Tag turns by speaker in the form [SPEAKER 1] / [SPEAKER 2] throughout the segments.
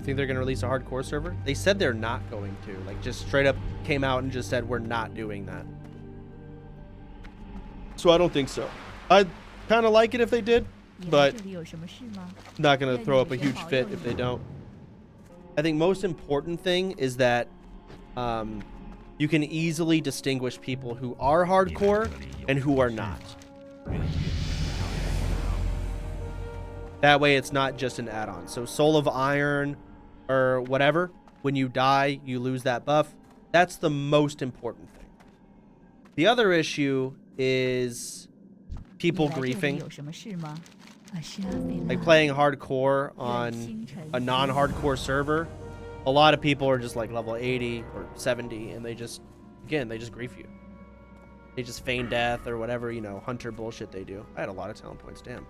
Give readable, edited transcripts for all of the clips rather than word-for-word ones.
[SPEAKER 1] think they're going to release a hardcore server? They said they're not going to. Like, just straight up came out and just said, we're not doing that. So I don't think so. I'd kind of like it if they did, but not going to throw up a huge fit if they don't. I think most important thing is that you can easily distinguish people who are hardcore and who are not. That way it's not just an add-on. So Soul of Iron or whatever, when you die, you lose that buff. That's the most important thing. The other issue is people griefing. Like playing hardcore on a non-hardcore server. A lot of people are just like level 80 or 70 and they just, again, they just grief you. They just feign death or whatever, you know, hunter bullshit they do. I had a lot of talent points, damn.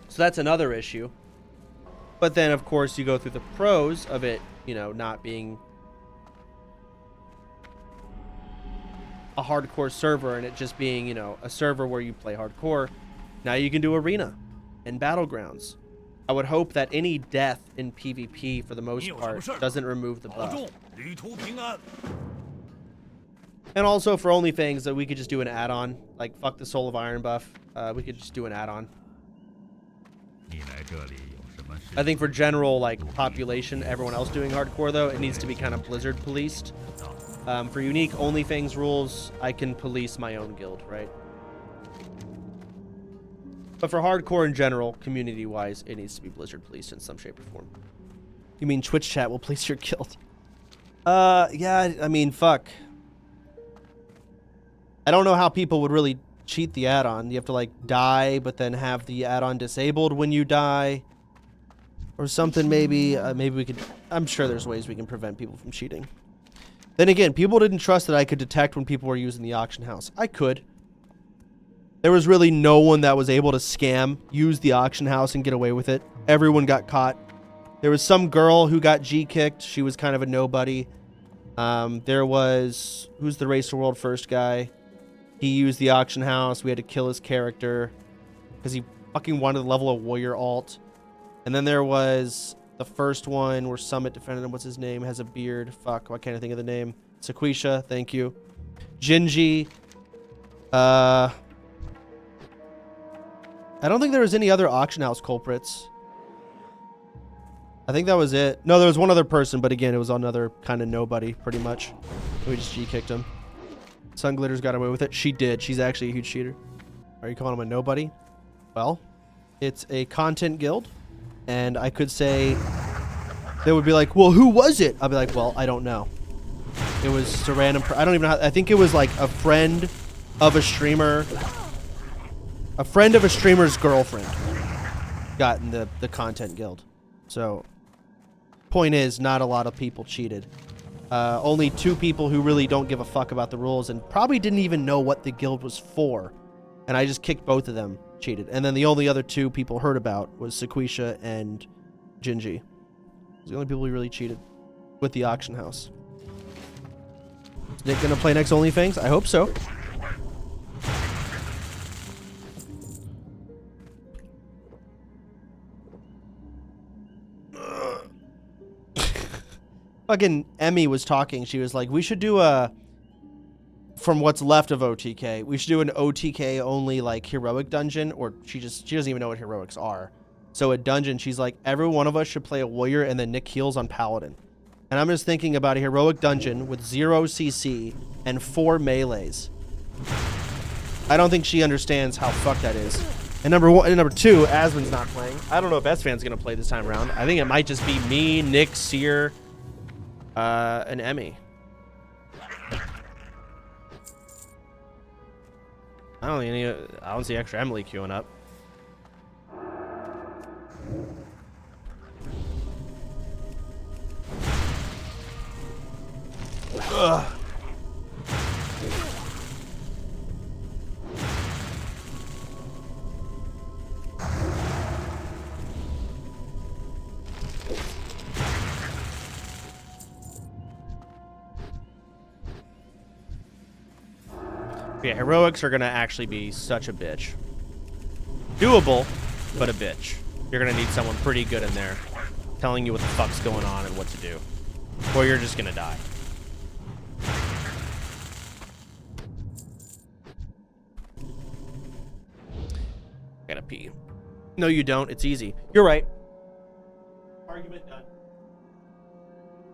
[SPEAKER 1] So that's another issue. But then, of course, you go through the pros of it, you know, not being a hardcore server and it just being, you know, a server where you play hardcore. Now you can do arena and battlegrounds. I would hope that any death in PvP, for the most part, doesn't remove the buff. And also for OnlyFans, that we could just do an add-on. Like, fuck the Soul of Iron buff. We could just do an add-on. I think for general, like, population, everyone else doing hardcore, though, it needs to be kind of Blizzard policed. For unique OnlyFans rules, I can police my own guild, right? But for hardcore in general, community-wise, it needs to be Blizzard policed in some shape or form. You mean Twitch chat will police your guild? Yeah, I mean, fuck. I don't know how people would really cheat the add-on. You have to, like, die, but then have the add-on disabled when you die. Or something, maybe. Maybe we could... I'm sure there's ways we can prevent people from cheating. Then again, people didn't trust that I could detect when people were using the auction house. I could. There was really no one that was able to scam, use the auction house, and get away with it. Everyone got caught. There was some girl who got G-kicked. She was kind of a nobody. There was... Who's the Race the World First guy? He used the auction house. We had to kill his character because he fucking wanted to level a warrior alt. And then there was the first one where Summit defended him. What's his name? Has a beard. Fuck, why can't I think of the name? Sequisha, thank you. Jinji. I don't think there was any other auction house culprits. I think that was it. No, there was one other person, but again, it was another kind of nobody, pretty much. We just G-kicked him. Sun Glitters got away with it. She did. She's actually a huge cheater. Are you calling him a nobody? Well, it's a content guild, and I could say they would be like, well, who was it? I'll be like, well, I don't know. It was just a random... I don't even know how... I think it was like a friend of a streamer. A friend of a streamer's girlfriend got in the content guild. So, point is, not a lot of people cheated. Only 2 people who really don't give a fuck about the rules and probably didn't even know what the guild was for. And I just kicked both of them, cheated. And then the only other 2 people heard about was Sequisha and Jinji. Those are the only people who really cheated with the auction house. Is Nick gonna play next OnlyFans? I hope so. Fucking Emmy was talking. She was like, we should do a... From what's left of OTK, we should do an OTK only, like, heroic dungeon. Or she doesn't even know what heroics are. So a dungeon, she's like, every one of us should play a warrior and then Nick heals on paladin. And I'm just thinking about a heroic dungeon with 0 CC and 4 melees. I don't think she understands how fucked that is. And number 2, Asmon's not playing. I don't know if S-Fan's gonna play this time around. I think it might just be me, Nick, Seer, and Emmy. I don't see extra Emily queuing up. Ugh. Yeah, heroics are gonna actually be such a bitch. Doable, but a bitch. You're gonna need someone pretty good in there telling you what the fuck's going on and what to do. Or you're just gonna die. Gotta pee. No, you don't. It's easy. You're right. Argument done.